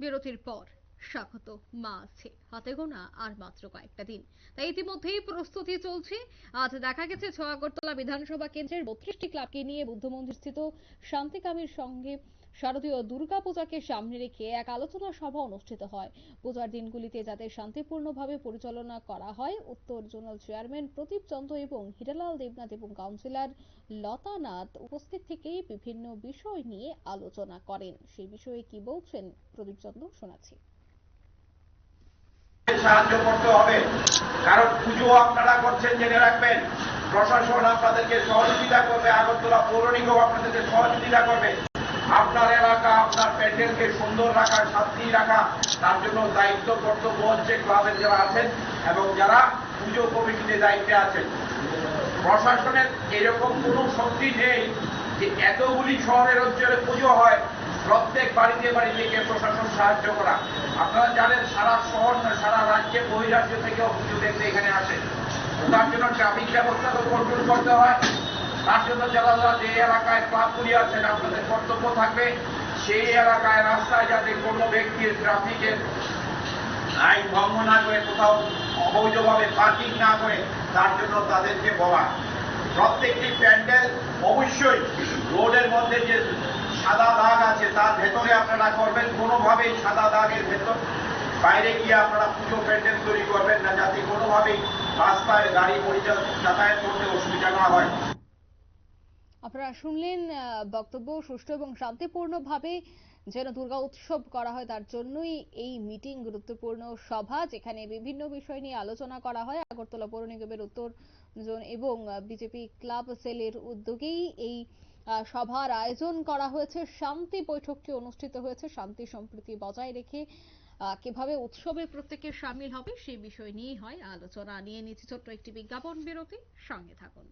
বিরতির পর স্বাগত। মা আছে হাতে গোনা আর মাত্র কয়েকটা দিন, তাই ইতিমধ্যেই প্রস্তুতি চলছে। আজ দেখা গেছে আগরতলা বিধানসভা কেন্দ্রের 32টি ক্লাবকে নিয়ে বুদ্ধ মন্দির স্থিত শান্তিকামীর সঙ্গে শারদীয় দুর্গাপূজাকে সামনে রেখে এক আলোচনা সভা অনুষ্ঠিত হয়। পূজার দিনগুলিতে যাতে শান্তিপূর্ণভাবে পরিচালনা করা হয়, উত্তর জোনাল চেয়ারম্যান প্রদীপ চন্দ্র এবং হীরালাল দেবনাথ এবং কাউন্সিলর লতা নাথ উপস্থিত থেকেই বিভিন্ন বিষয় নিয়ে আলোচনা করেন। সেই বিষয়ে কি বলছেন প্রদীপ চন্দ্র, শোনাচ্ছি। সাহায্য করতে হবে, কারণ পুজো আপনারা করছেন জেনে রাখবেন, প্রশাসন আপনাদেরকে সহযোগিতা করবে, আগরতলা পৌর নিগম আপনাদেরকে সহযোগিতা করবে। আপনার এলাকা, আপনার প্যান্ডেলকে সুন্দর রাখা, শান্তি রাখা, তার জন্য দায়িত্ব কর্তব্য হচ্ছে ক্লাবের যারা আছেন এবং যারা পুজো কমিটিতে দায়িত্বে আছেন। প্রশাসনের এরকম কোনো শক্তি নেই যে এতগুলি শহরের অঞ্চলে পুজো হয়, প্রত্যেক বাড়িতে বাড়িতে গিয়ে প্রশাসন সাহায্য করা। আপনারা জানেন সারা শহর না, সারা রাজ্যে বহিরাজ্য থেকেও পুজো দেখতে এখানে আসে। তার জন্য ট্রাফিক ব্যবস্থাকে কন্ট্রোল করতে হয়। তার জন্য যারা যারা যে এলাকায় ক্লাবগুলি আছেন, আপনাদের কর্তব্য থাকবে সেই এলাকায় রাস্তায় যাতে কোনো ব্যক্তির ট্রাফিকের আইন ভঙ্গ না করে, কোথাও অবৈধভাবে পার্কিং না করে, তার জন্য তাদেরকে বলা। প্রত্যেকটি প্যান্ডেল অবশ্যই রোডের মধ্যে যে সাদা দাগ আছে তার ভেতরে আপনারা করবেন, কোনোভাবেই সাদা দাগের ভেতর বাইরে গিয়ে আপনারা পুজো প্যান্ডেল তৈরি করবেন না, যাতে কোনোভাবেই রাস্তায় গাড়ি যাতায়াত করতে অসুবিধা না হয়। আপনারা শুনলেন বক্তব্য। সুষ্ঠু এবং শান্তিপূর্ণভাবে যেন দুর্গা উৎসব করা হয় তার জন্যই এই মিটিং, গুরুত্বপূর্ণ সভা, যেখানে বিভিন্ন বিষয় নিয়ে আলোচনা করা হয়। আগরতলা পৌর নিগমের উত্তর জোন এবং বিজেপি ক্লাব সেলের উদ্যোগেই এই সভার আয়োজন করা হয়েছে। শান্তি বৈঠকটি অনুষ্ঠিত হয়েছে। শান্তি সম্প্রীতি বজায় রেখে কিভাবে উৎসবে প্রত্যেকে সামিল হবে সেই বিষয় নিয়েই হয় আলোচনা। নিয়ে নিচ্ছি ছোট্ট একটি বিজ্ঞাপন বিরতি, সঙ্গে থাকুন।